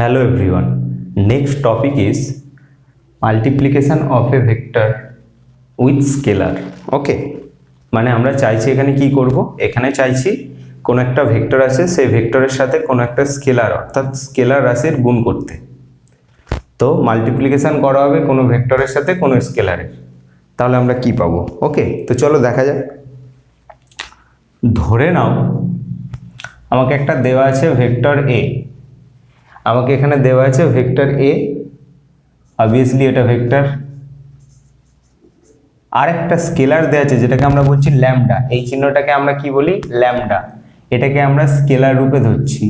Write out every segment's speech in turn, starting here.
Hello everyone. Next topic is multiplication of a vector with scalar. Okay, মানে আমরা চাইছি এখানে কি করব, এখানে চাইছি কোন একটা ভেক্টর আছে সেই ভেক্টরের সাথে কোন একটা স্কেলার অর্থাৎ স্কেলার রাশির গুণ করতে। তো মাল্টিপ্লিকেশন করা হবে কোনো ভেক্টরের সাথে কোনো স্কেলারের, তাহলে আমরা কি পাবো। ওকে, তো চলো দেখা যাক। ধরে নাও আমাকে একটা দেওয়া আছে ভেক্টর এ, আমাকে এখানে দেওয়া আছে ভেক্টর এ, অবভিয়াসলি এটা ভেক্টর, আর একটা স্কেলার দেওয়া আছে যেটাকে আমরা বলছি ল্যামডা। এই চিহ্নটাকে আমরা কি বলি? ল্যামডা। এটাকে আমরা স্কেলার রূপে ধরছি।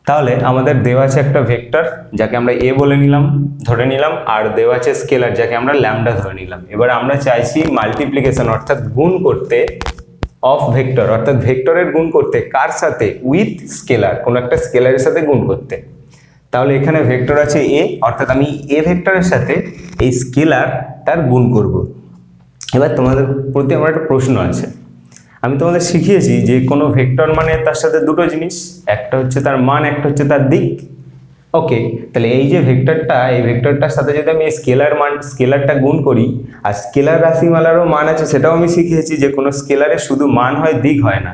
তাহলে আমাদের দেওয়া আছে একটা ভেক্টর যাকে আমরা এ বলে নিলাম, ধরে নিলাম, আর দেওয়া আছে স্কেলার যাকে আমরা ল্যামডা ধরে নিলাম। এবার আমরা চাইছি মাল্টিপ্লিকেশন অর্থাৎ গুণ করতে অফ ভেক্টর, অর্থাৎ ভেক্টরের গুণ করতে কার সাথে? উইথ স্কেলার, কোনো একটা স্কেলারের সাথে গুণ করতে। তাহলে এখানে ভেক্টর আছে এ, অর্থাৎ আমি এ ভেক্টরের সাথে এই স্কেলার তার গুণ করব। এবার তোমাদের প্রতি আমার একটা প্রশ্ন আছে। আমি তোমাদের শিখিয়েছি যে কোনো ভেক্টর মানে তার সাথে দুটো জিনিস, একটা হচ্ছে তার মান, একটা হচ্ছে তার দিক। ওকে, তাহলে এই যে ভেক্টরটা, এই ভেক্টরটার সাথে যদি আমি স্কেলারটা গুণ করি, আর স্কেলার রাশিমালারও মান আছে সেটাও আমি শিখিয়েছি যে কোনো স্কেলারের শুধু মান হয়, দিক হয় না।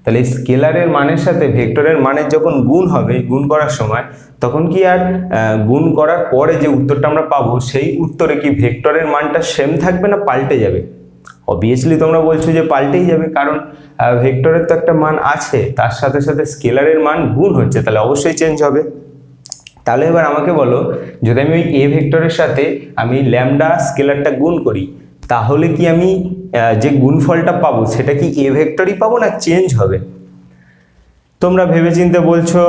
তাহলে স্কেলারের মানের সাথে ভেক্টরের মানের যখন গুণ হবে, গুণ করার সময়, তখন কি আর গুণ করার পরে যে উত্তরটা আমরা পাবো সেই উত্তরে কি ভেক্টরের মানটা সেম থাকবে না পাল্টে যাবে? অবভিয়াসলি তোমরা বলছো যে পাল্টেই যাবে, কারণ ভেক্টরের তো একটা মান আছে, তার সাথে সাথে স্কেলারের মান গুণ হচ্ছে, তাহলে অবশ্যই চেঞ্জ হবে। তাহলে এবার আমাকে বলো, যদি আমি ওই এ ভেক্টরের সাথে আমি ল্যামডা স্কেলারটা গুণ করি, তাহলে কি আমি যে গুণফলটা পাবো সেটা কি এ ভেক্টরই পাবো না চেঞ্জ হবে? তোমরা ভেবেচিন্তে বলছো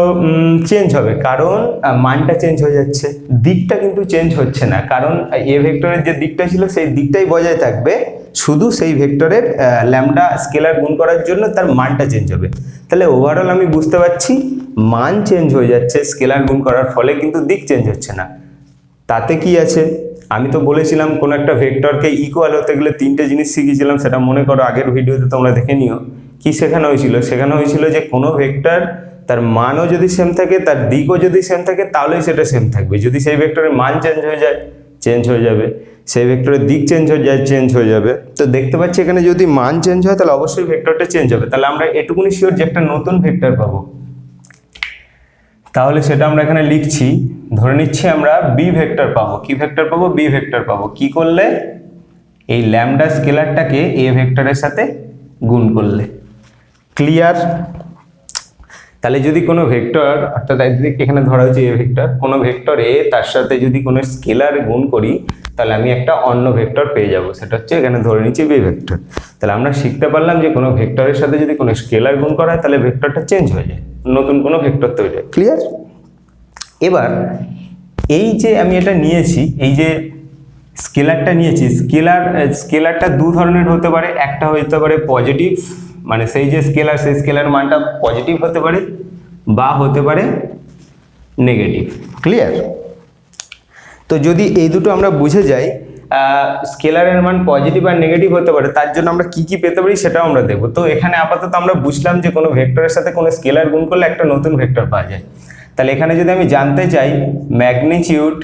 চেঞ্জ হবে, কারণ মানটা চেঞ্জ হয়ে যাচ্ছে, দিকটা কিন্তু চেঞ্জ হচ্ছে না, কারণ এ ভেক্টরের যে দিকটা ছিল সেই দিকটাই বজায় থাকবে, শুধু সেই ভেক্টরের ল্যামডা স্কেলার গুণ করার জন্য তার মানটা চেঞ্জ হবে। তাহলে ওভারঅল আমি বুঝতে পারছি মান চেঞ্জ হয়ে যাচ্ছে স্কেলার গুণ করার ফলে, কিন্তু দিক চেঞ্জ হচ্ছে না। তাতে কি আছে? আমি তো বলেছিলাম কোনো একটা ভেক্টরকে ইকুয়াল হতে গেলে তিনটে জিনিস শিখিয়েছিলাম, সেটা মনে করো আগের ভিডিওতে তোমরা দেখে নিও। কি শেখানো হয়েছিল? শেখানো হয়েছিল যে কোনো ভেক্টর তার মানও যদি সেম থাকে, তার দিকও যদি সেম থাকে, তাহলেই সেটা সেম থাকবে। যদি সেই ভেক্টরের মান চেঞ্জ হয়ে যায়, চেঞ্জ হয়ে যাবে, সেই ভেক্টরের দিক চেঞ্জ হয়ে যায়, চেঞ্জ হয়ে যাবে। তো দেখতে পাচ্ছি এখানে যদি মান চেঞ্জ হয় তাহলে অবশ্যই ভেক্টরটা চেঞ্জ হবে। তাহলে আমরা এটুকুনি শিওর যে একটা নতুন ভেক্টর পাবো। তাহলে সেটা আমরা এখানে লিখছি, ধরে নিচ্ছি আমরা বি ভেক্টর পাবো। কি ভেক্টর পাবো? বি ভেক্টর পাবো। কি করলে? এই ল্যামডা স্কেলারটাকে এ ভেক্টরের সাথে গুণ করলে। ক্লিয়ার? তাহলে যদি কোনো ভেক্টর, অর্থাৎ এখানে ধরা হয়েছে এ ভেক্টর, কোনো ভেক্টর এ তার সাথে যদি কোনো স্কেলার গুণ করি, তাহলে আমি একটা অন্য ভেক্টর পেয়ে যাব, সেটা হচ্ছে এখানে ধরে নিচ্ছি বি ভেক্টর। তাহলে আমরা শিখতে পারলাম যে কোনো ভেক্টরের সাথে যদি কোনো স্কেলার গুণ করা হয় তাহলে ভেক্টরটা চেঞ্জ হয়ে যায়, নতুন কোনো ভেক্টর তৈরি হয়। ক্লিয়ার? এবার এই যে আমি এটা নিয়েছি, এই যে স্কেলারটা নিয়েছি, স্কেলারটা দু ধরনের হতে পারে। একটা হতে পারে পজিটিভ, মানে সেই যে স্কেলার, সেই স্কেলার মানটা পজিটিভ হতে পারে, বা হতে পারে নেগেটিভ। ক্লিয়ার? তো যদি এই দুটো আমরা বুঝে যাই, স্কেলারের মান পজিটিভ আর নেগেটিভ হতে পারে, তার জন্য আমরা কি কি পেতে পারি সেটাও আমরা দেখব। তো এখানে আপাতত আমরা বুঝলাম যে কোনো ভেক্টরের সাথে কোনো স্কেলার গুণ করলে একটা নতুন ভেক্টর পাওয়া যায়। তাহলে এখানে যদি আমি জানতে চাই ম্যাগনিটিউড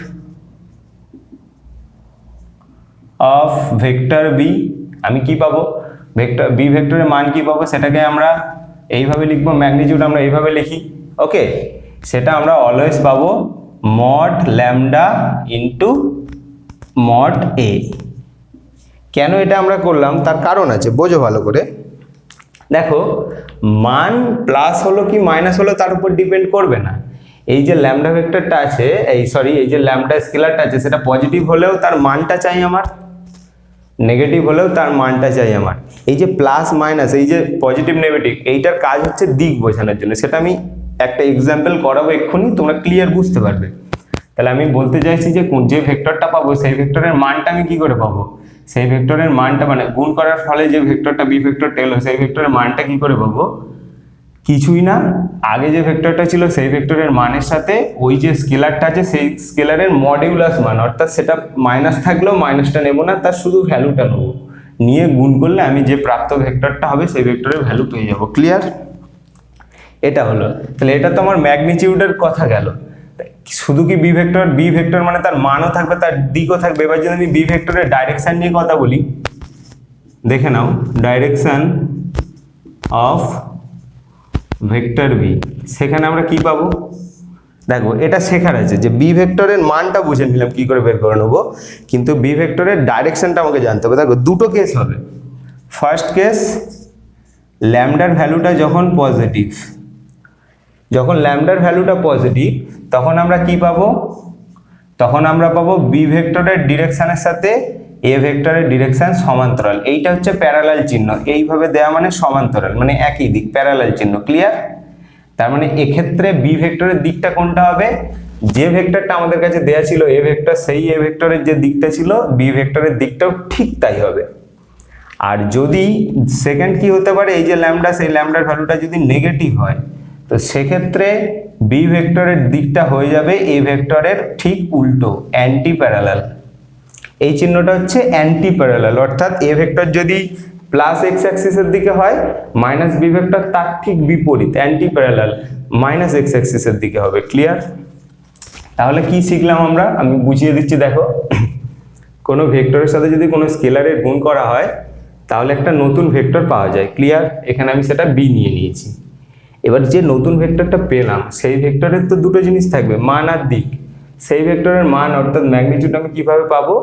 অফ ভেক্টর বি, আমি কি পাবো? ভেক্টর বি ভেক্টরের মান কি পাবো সেটাকে আমরা এইভাবে লিখবো, ম্যাগনিটিউড আমরা এইভাবে লিখি। ওকে, সেটা আমরা অলওয়েজ পাবো মড ল্যামডা ইন্টু মড এ। কেন এটা আমরা করলাম তার কারণ আছে, বোঝো ভালো করে। দেখো, মান প্লাস হলো কি মাইনাস হলো তার উপর ডিপেন্ড করবে না। এই যে ল্যামডা ভেক্টরটা আছে, এই যে ল্যামডা স্কেলারটা আছে, সেটা পজিটিভ হলেও তার মানটা চাই আমার, নেগেটিভ হলেও তার মানটা চাই আমার। এই যে প্লাস মাইনাস, এই যে পজিটিভ নেগেটিভ, এইটার কাজ হচ্ছে দিক বোঝানোর জন্য। সেটা আমি একটা এক্সাম্পল করাবো এক্ষুনি, তোমরা ক্লিয়ার বুঝতে পারবে। তাহলে আমি বলতে চাইছি যে যে ভেক্টরটা পাবো সেই ভেক্টরের মানটা আমি কি করে পাবো? সেই ভেক্টরের মানটা মানে গুণ করার ফলে যে ভেক্টরটা বি ভেক্টরটা এলো, সেই ভেক্টরের মানটা কি করে পাবো? কিছুই না, আগে যে ভেক্টরটা ছিল সেই ভেক্টরের মানের সাথে ওই যে স্কেলারটা আছে সেই স্কেলারের মডিউলাস মান, অর্থাৎ সেটা মাইনাস থাকলেও মাইনাসটা নেব না, তার শুধু ভ্যালুটা নেব, নিয়ে গুণ করলে আমি যে প্রাপ্ত ভেক্টরটা হবে সেই ভেক্টরের ভ্যালু পেয়ে যাব। ক্লিয়ার? এটা হলো, তাহলে এটা তো আমার ম্যাগনিটিউডের কথা গেল। শুধু কি বি ভেক্টর মানে তার মানও থাকবে, তার দিকও থাকবে। এবার যদি আমি বি ভেক্টরের ডাইরেকশন নিয়ে কথা বলি, দেখে নাও ডাইরেকশন অফ ভেক্টর বি, সেখানে আমরা কি পাবো? দেখো এটা শেখার আছে যে বি ভেক্টরের মানটা বুঝে নিলাম কি করে বের করে নেবো, কিন্তু বি ভেক্টরের ডাইরেকশনটা আমাকে জানতে হবে। দেখো দুটো কেস হবে। ফার্স্ট কেস, ল্যামডার ভ্যালুটা যখন পজিটিভ, যখন ল্যামডার ভ্যালুটা পজিটিভ তখন আমরা কি পাবো? তখন আমরা পাবো বি ভেক্টরের ডিরেকশনের সাথে এ ভেক্টরের ডিরেকশন সমান্তরাল। এইটা হচ্ছে প্যারালাল চিহ্ন, এইভাবে দেওয়া মানে সমান্তরাল, মানে একই দিক, প্যারালাল চিহ্ন। ক্লিয়ার? তার মানে এক্ষেত্রে বি ভেক্টরের দিকটা কোনটা হবে? যে ভেক্টরটা আমাদের কাছে দেয়া ছিল এ ভেক্টর, সেই এ ভেক্টরের যে দিকটা ছিল বি ভেক্টরের দিকটাও ঠিক তাই হবে। আর যদি সেকেন্ড কি হতে পারে, এই যে ল্যামডা, সেই ল্যামডার ভ্যালুটা যদি নেগেটিভ হয়, তো সেক্ষেত্রে বি ভেক্টরের দিকটা হয়ে যাবে এ ভেক্টরের ঠিক উল্টো, অ্যান্টি প্যারালাল। এই চিহ্নটা হচ্ছে অ্যান্টি প্যারালাল, অর্থাৎ এ ভেক্টর যদি প্লাস এক্স অ্যাক্সিসের দিকে হয়, মাইনাস বি ভেক্টর তার ঠিক বিপরীত, অ্যান্টি প্যারালাল, মাইনাস এক্স অ্যাক্সিসের দিকে হবে। ক্লিয়ার? তাহলে কি শিখলাম আমরা? আমি বুঝিয়ে দিচ্ছি। দেখো, কোনো ভেক্টরের সাথে যদি কোনো স্কেলারের গুণ করা হয় তাহলে একটা নতুন ভেক্টর পাওয়া যায়। ক্লিয়ার? এখানে আমি সেটা বি নিয়ে নিয়েছি। এবার যে নতুন ভেক্টরটা পেলাম সেই ভেক্টরের তো দুটো জিনিস থাকবে, মান আর দিক। সেই ভেক্টরের মান অর্থাৎ ম্যাগনিটিউড আমি কিভাবে পাবো?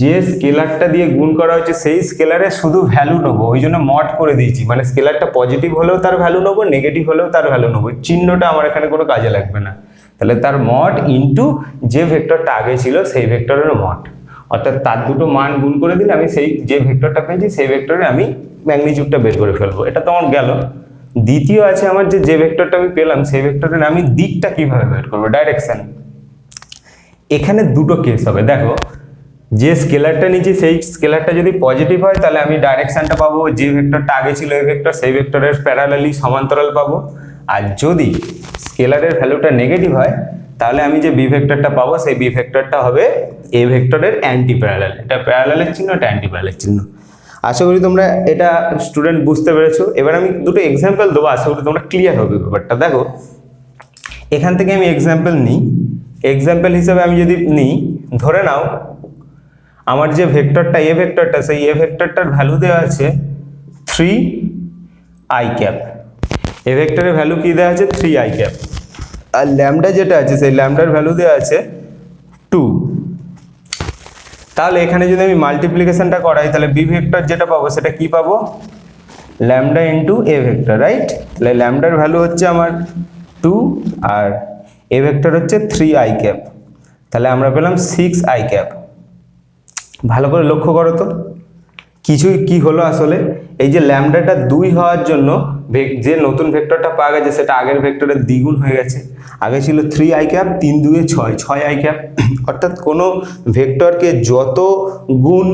যে স্কেলারটা দিয়ে গুণ করা হচ্ছে সেই স্কেলারে শুধু ভ্যালু নেবো, ওই জন্য মড করে দিয়েছি। মানে স্কেলারটা পজিটিভ হলেও তার ভ্যালু নেবো, নেগেটিভ হলেও তার ভ্যালু নেবো, চিহ্নটা আমার এখানে কোনো কাজে লাগবে না। তাহলে তার মড ইন্টু যে ভেক্টরটা আগে ছিল সেই ভেক্টরের মড, অর্থাৎ তার দুটো মান গুণ করে দিলে আমি সেই যে ভেক্টরটা পেয়েছি সেই ভেক্টরে আমি ম্যাগনিটিউডটা বের করে ফেলবো। এটা তো আমার গেল। দ্বিতীয় আছে আমার যে ভেক্টরটা আমি পেলাম সেই ভেক্টরের আমি দিকটা কিভাবে বের করবো, ডাইরেকশন। এখানে দুটো কেস হবে। দেখো, যে স্কেলারটা নিচে সেই স্কেলারটা যদি পজিটিভ হয় তাহলে আমি ডাইরেকশনটা পাবো যে ভেক্টরটা আগে ছিল এই ভেক্টর, সেই ভেক্টরের প্যারালালি সমান্তরাল পাবো। আর যদি স্কেলারের ভ্যালুটা নেগেটিভ হয় তাহলে আমি যে বি ভেক্টরটা পাবো সেই বি ভেক্টরটা হবে এ ভেক্টরের অ্যান্টি প্যারালাল। এটা প্যারালালের চিহ্ন, এটা অ্যান্টি প্যারালালের চিহ্ন। আশা করি তোমরা এটা স্টুডেন্ট বুঝতে পেরেছো। এবার আমি দুটো এক্সাম্পল দেবো, আশা করি তোমরা ক্লিয়ার হবে ব্যাপারটা। দেখো, এখান থেকে আমি এক্সাম্পল নিই। এক্সাম্পল হিসাবে আমি যদি নিই, ধরে নাও আমার যে ভেক্টরটা এ ভেক্টরটা, সেই এ ভেক্টরটার ভ্যালু দেওয়া আছে 3i ক্যাপ। এ ভেক্টরের ভ্যালু কি দেওয়া আছে? 3i cap. আর ল্যামডা যেটা আছে সেই ল্যামডার ভ্যালু দেওয়া আছে 2। তাহলে এখানে যদি আমি মাল্টিপ্লিকেশনটা করাই তাহলে বি ভেক্টর যেটা পাবো সেটা কি পাবো? ল্যামডা ইন্টু এ ভেক্টর, রাইট? তাহলে ল্যামডার ভ্যালু হচ্ছে আমার 2 আর এ ভেক্টর হচ্ছে 3i ক্যাপ। তাহলে আমরা পেলাম 6i ক্যাপ। ভালো করে লক্ষ্য করো তো কিছুই কি হলো আসলে। এই যে ল্যামডাটা 2 হওয়ার জন্য যে নতুন ভেক্টরটা পাওয়া গেছে সেটা আগের ভেক্টরের দ্বিগুণ হয়ে গেছে। আগে ছিল 3i ক্যাপ, 3 2 6, 6i ক্যাপ। অর্থাৎ কোনো ভেক্টরকে যত গুণ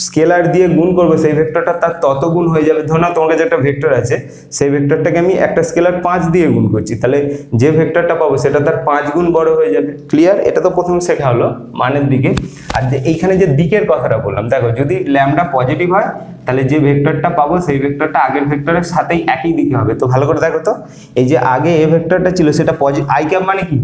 স্কেলার দিয়ে গুণ করবে সেই ভেক্টরটা তার তত গুণ হয়ে যাবে। ধরো না তোমার কাছে একটা ভেক্টর আছে, সেই ভেক্টরটাকে আমি একটা স্কেলার 5 দিয়ে গুণ করছি, তাহলে যে ভেক্টরটা পাবো সেটা তার 5 গুণ বড় হয়ে যাবে। ক্লিয়ার? এটা তো প্রথম শেখা হলো মানের দিকে। আর যে এইখানে যে দিকের কথাটা বললাম, দেখো যদি ল্যামডা পজিটিভ হয় তাহলে যে ভেক্টরটা পাবো সেই ভেক্টরটা আগের ভেক্টরের সাথেই একই দিকে হবে। তো ভালো করে দেখো তো, এই যে আগে এ ভেক্টরটা ছিল সেটা আই ক্যাপ মানে কি?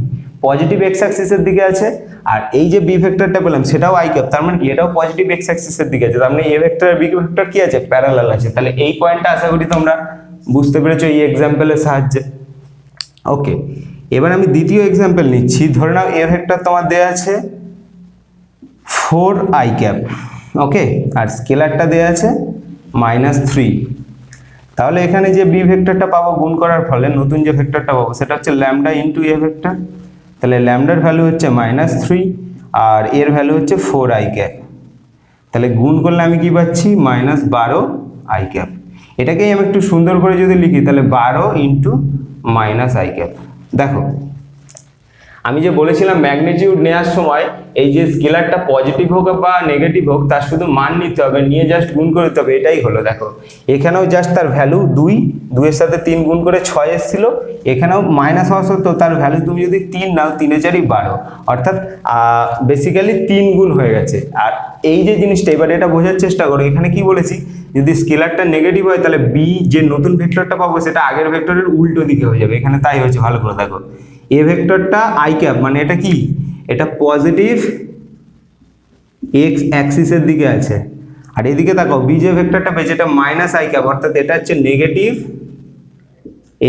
পজিটিভ এক্স অ্যাক্সিসের দিকে আছে। আর এই যে বি ভেক্টরটা পেলাম সেটাও আই ক্যাপ, তার মানে কি এটাও পজিটিভ এক্স অ্যাক্সিসের দিকে আছে। তার মানে এ ভেক্টর আর বি ভেক্টর কি আছে? প্যারালাল আছে। তাহলে এই পয়েন্টটা আশা করি তোমরা বুঝতে পেরেছো এই এক্সাম্পলের সাহায্যে। ওকে, এবার আমি দ্বিতীয় এক্সাম্পল নিচ্ছি। ধরে নাও এ ভেক্টর তোমার দেওয়া আছে 4i ক্যাপ, ওকে, আর স্কেলারটা দেওয়া আছে -3। তাহলে এখানে যে বি ভেক্টরটা পাবো গুণ করার ফলে নতুন যে ভেক্টরটা পাবো সেটা হচ্ছে ল্যামডা ইন্টু এ ভেক্টর। তাহলে ল্যামডার ভ্যালু হচ্ছে -3 আর এর ভ্যালু হচ্ছে 4i ক্যাপ। তাহলে গুণ করলে আমি কি পাচ্ছি? -12i cap. এটাকেই আমি একটু সুন্দর করে যদি লিখি তাহলে 12 ইন্টু -i ক্যাপ। দেখো আমি যে বলেছিলাম ম্যাগনিটিউড নেওয়ার সময় এই যে স্কেলারটা পজিটিভ হোক বা নেগেটিভ হোক তার শুধু মান নিতে হবে, নিয়ে জাস্ট গুণ করে দিতে হবে, এটাই হলো। দেখো এখানেও জাস্ট তার ভ্যালু 2, 2 এর সাথে 3 গুণ করে 6 এসেছিল, এখানেও মাইনাস হওয়া সত্ত্বেও তার ভ্যালু তুমি যদি 3 নাও 3 4 12, অর্থাৎ বেসিক্যালি 3 গুণ হয়ে গেছে। আর এই যে জিনিসটা এবার এটা বোঝার চেষ্টা করো, এখানে কি বলেছি, যদি স্কেলারটা নেগেটিভ হয় তাহলে বি যে নতুন ভেক্টরটা পাবো সেটা আগের ভেক্টরের উল্টো দিকে হয়ে যাবে, এখানে তাই হয়েছে, ভালো করে দেখো। এ ভেক্টরটা আই ক্যাপ মানে এটা কি, এটা পজিটিভ এক্স অ্যাক্সিসের দিকে আছে, আর এদিকে তাকাও বি যে ভেক্টরটা পেয়েছে এটা মাইনাস আই ক্যাপ, অর্থাৎ এটা হচ্ছে নেগেটিভ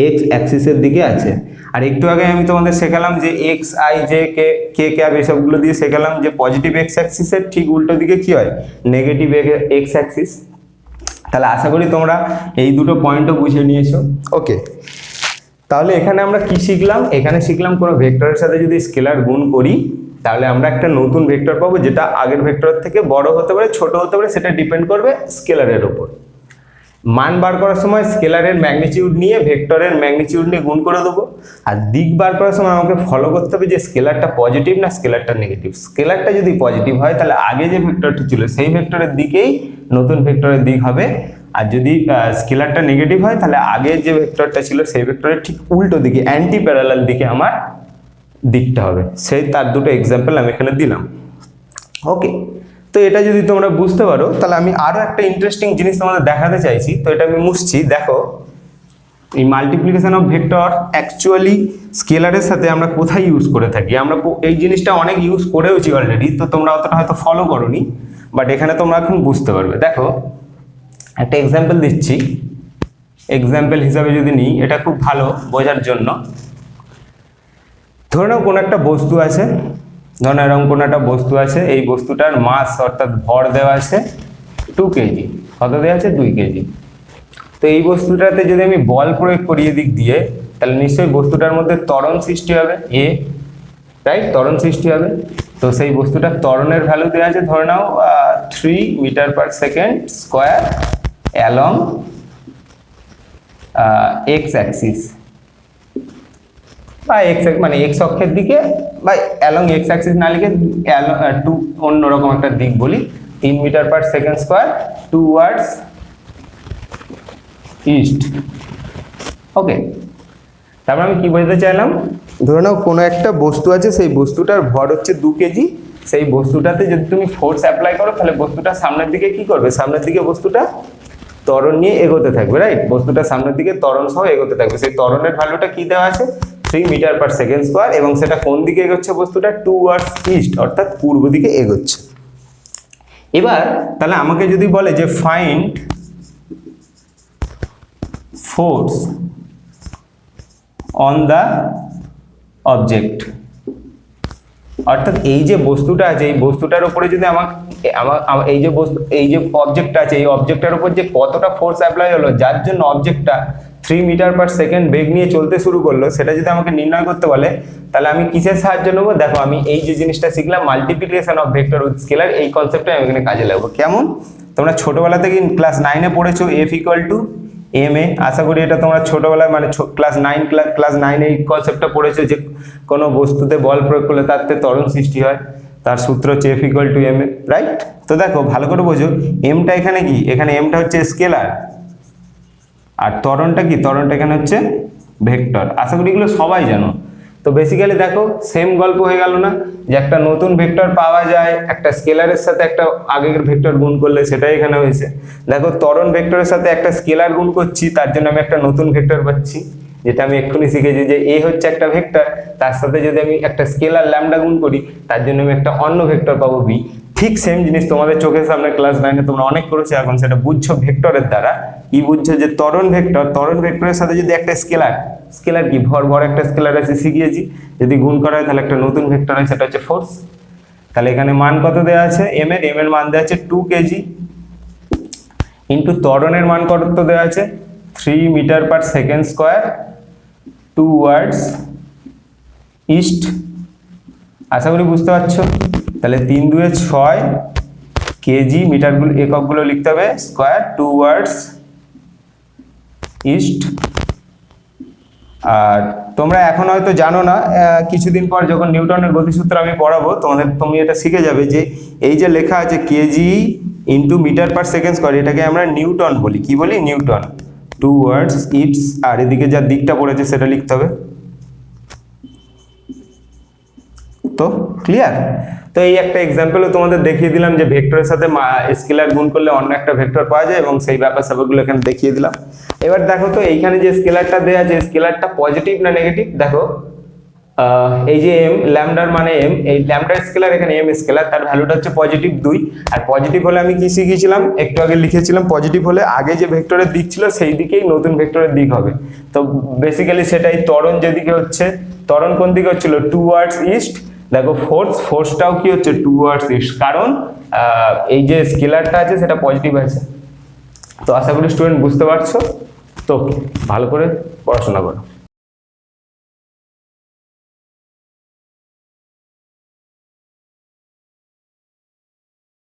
এক্স অ্যাক্সিসের দিকে আছে। আর একটু আগে আমি তোমাদের শেখালাম যে x I J K K cap এসবগুলো দিয়ে শেখালাম যে পজিটিভ এক্স অ্যাক্সিসের ঠিক উল্টো দিকে কি হয়, নেগেটিভ এক্স অ্যাক্সিস। তাহলে আশা করি তোমরা এই দুটো পয়েন্টও বুঝে নিয়েছো। ওকে, তাহলে এখানে আমরা কি শিখলাম, এখানে শিখলাম কোনো ভেক্টরের সাথে যদি স্কেলার গুণ করি তাহলে আমরা একটা নতুন ভেক্টর পাবো, যেটা আগের ভেক্টরের থেকে বড় হতে পারে ছোট হতে পারে, সেটা ডিপেন্ড করবে স্কেলারের উপর। মান বার করার সময় স্কেলারের ম্যাগনিটিউড নিয়ে ভেক্টরের ম্যাগনিটিউড নিয়ে গুণ করে দেবো। আর দিক বার করার সময় আমাকে ফলো করতে হবে যে স্কেলারটা পজিটিভ না স্কেলারটা নেগেটিভ। স্কেলারটা যদি পজিটিভ হয় তাহলে আগে যে ভেক্টরটি ছিল সেই ভেক্টরের দিকেই নতুন ভেক্টরের দিক হবে, আর যদি স্কেলারটা নেগেটিভ হয় তাহলে আগে যে ভেক্টরটা ছিল সেই ভেক্টরের ঠিক উল্টো দিকে অ্যান্টি প্যারালাল দিকে আমার দিকটা হবে। সেই তার দুটো এক্সাম্পল আমি এখানে দিলাম। ওকে, তো এটা যদি তোমরা বুঝতে পারো তাহলে আমি আরো একটা ইন্টারেস্টিং জিনিস তোমাদের দেখাতে চাইছি। তো এটা আমি মুছছি, দেখো এই মাল্টিপ্লিকেশন অফ ভেক্টর অ্যাকচুয়ালি স্কেলারের সাথে আমরা কোথায় ইউজ করে থাকি। আমরা এই জিনিসটা অনেক ইউজ করেওছি অলরেডি, তো তোমরা অতটা হয়তো ফলো করোনি, বাট এখানে তোমরা এখন বুঝতে পারবে। দেখো একটা এক্সাম্পল দিচ্ছি, এক্সাম্পল হিসাবে যদি নিই, এটা খুব ভালো বোঝার জন্য। ধরে নাও কোনো একটা বস্তু আছে, ধরুন এরকম কোনো একটা বস্তু আছে, এই বস্তুটার মাস অর্থাৎ ভর দেওয়া আছে 2 কেজি, কত দেওয়া আছে 2 কেজি। তো এই বস্তুটাতে যদি আমি বল প্রয়োগ করি এদিক দিয়ে, তাহলে নিশ্চয়ই বস্তুটার মধ্যে ত্বরণ সৃষ্টি হবে, রাইট, ত্বরণ সৃষ্টি হবে। তো সেই বস্তুটার ত্বরণের ভ্যালু দেওয়া আছে ধরে নাও 3 metre per second square along x axis, বা এক্স মানে এক্স অক্ষের দিকে, বা অ্যালং এক্স অ্যাক্সিস না লিখে অন্যরকম একটা দিক বলি, 3 metre per second square towards east. Okay, তারপর আমি কি বোঝাতে চাইলাম, ধরে নাও কোনো একটা বস্তু আছে, সেই বস্তুটার ভর হচ্ছে 2 কেজি, সেই বস্তুটাতে যদি তুমি ফোর্স অ্যাপ্লাই করো তাহলে বস্তুটা সামনের দিকে কি করবে, সামনের দিকে বস্তুটা ত্বরণ নিয়ে এগোতে থাকবে, রাইট, বস্তুটা সামনের দিকে ত্বরণ সহ এগোতে থাকবে। সেই ত্বরণের ভ্যালুটা কি দেওয়া আছে 3 মিটার পার সেকেন্ড স্কোয়ার, এবং সেটা কোন দিকে এগোচ্ছে বস্তুটা টুয়ার্ডস ইস্ট অর্থাৎ পূর্ব দিকে এগোচ্ছে। এবার তাহলে আমাকে যদি বলে যে find force on the object, অর্থাৎ এই যে বস্তুটা আছে এই বস্তুটার উপরে যদি এই যে বস্তু এই যে অবজেক্টটা আছে এই অবজেক্টটার উপর যে কতটা ফোর্স অ্যাপ্লাই হলো যার জন্য অবজেক্টটা 3 মিটার পার সেকেন্ড বেগ নিয়ে চলতে শুরু করলো, সেটা যদি আমাকে নির্ণয় করতে বলে তাহলে আমি কিসের সাহায্য নেবো। দেখো আমি এই যে জিনিসটা শিখলাম multiplication of vector with scalar, এই কনসেপ্টটা আমি এখানে কাজে লাগবো। কেমন, তোমরা ছোটবেলা থেকে ক্লাস 9-এ পড়েছো এফ ইকুয়াল টু এম এ, আশা করি এটা তোমরা ছোটবেলায় মানে ক্লাস 9 এই কনসেপ্টটা পড়েছো যে কোনো বস্তুতে বল প্রয়োগ করলে তাতে ত্বরণ সৃষ্টি হয়, তার সূত্র হচ্ছে F equal to M A, right. তো দেখো ভালো করে বোঝো, এমটা এখানে কি, এখানে এমটা হচ্ছে স্কেলার, আর ত্বরণটা কি, ত্বরণটা এখানে হচ্ছে ভেক্টর। আশা করি এগুলো সবাই জানো। তো বেসিক্যালি দেখো সেম গল্প হয়ে গেল না, যে একটা নতুন ভেক্টর পাওয়া যায় একটা স্কেলারের সাথে একটা আগের ভেক্টর গুণ করলে, সেটাই এখানে হয়েছে। দেখো ত্বরণ ভেক্টরের সাথে একটা স্কেলার গুণ করছি, তার জন্য আমি একটা নতুন ভেক্টর পাচ্ছি, যেটা আমি এক্ষুনি শিখেছি যে এ হচ্ছে একটা ভেক্টর, তার সাথে যদি আমি একটা স্কেলার ল্যামডা গুণ করি তার জন্য আমি একটা অন্য ভেক্টর পাবো বি। ঠিক সেম জিনিস তোমাদের চোখের সামনে ক্লাস 9-এ তোমরা অনেক করেছো, এখন সেটা বুঝছো ভেক্টরের দ্বারা। কি বুঝছো, যে ত্বরণ ভেক্টরের সাথে যদি একটা স্কেলার কি ভর একটা স্কেলার আছে শিখিয়েছি, যদি গুণ করা হয় তাহলে একটা নতুন ভেক্টর হয়, সেটা হচ্ছে ফোর্স। তাহলে এখানে মান কত দেওয়া আছে, এম এর মান দেওয়া আছে 2 কেজি, ইন্টু ত্বরণের মান কত দেওয়া আছে 3 metre per second square towards east. আশা করি বুঝতে পারছো। তাহলে 3 2 6 কেজি, মিটারগুলো এককগুলো লিখতে হবে, স্কোয়ার টুয়ার্ডস ইস্ট। আর তোমরা এখন হয়তো জানো না, কিছুদিন পর যখন নিউটনের গতিসূত্র আমি পড়াবো তুমি এটা শিখে যাবে যে এই যে লেখা আছে K G into metre per second square, এটাকে আমরা নিউটন বলি। কি বলি? নিউটন। টুয়ার্ডস ইটস, আর এদিকে যা দিকটা পড়েছে সেটা লিখতে হবে। তো ক্লিয়ার? তো এই একটা এক্সাম্পলও তোমাদের দেখিয়ে দিলাম যে ভেক্টরের সাথে স্কেলার গুণ করলে অন্য একটা ভেক্টর পাওয়া যায়, এবং সেই ব্যাপার স্যাপারগুলো এখানে দেখিয়ে দিলাম। এবার দেখো তো এইখানে যে স্কেলারটা দেওয়া আছে, স্কেলারটা পজিটিভ না নেগেটিভ? দেখো এই যে এম, ল্যামডার মানে এম, এই ল্যামডার স্কেলার, এখানে এম স্কেলার, তার ভ্যালুটা হচ্ছে পজিটিভ 2। আর পজিটিভ হলে আমি কি শিখেছিলাম, একটু আগে লিখেছিলাম, পজিটিভ হলে আগে যে ভেক্টরের দিক ছিল সেই দিকেই নতুন ভেক্টরের দিক হবে। তো বেসিক্যালি সেটাই, ত্বরণ যেদিকে হচ্ছে, ত্বরণ কোন দিকে হচ্ছিল? Towards east. দেখো ফোর্সটাও কি হচ্ছে? টুয়ার্ডস ইস্ট, কারণ এই যে স্কেলারটা আছে সেটা পজিটিভ আছে। তো আশা করি স্টুডেন্ট বুঝতে পারছো। তো ভালো করে পড়াশোনা করো।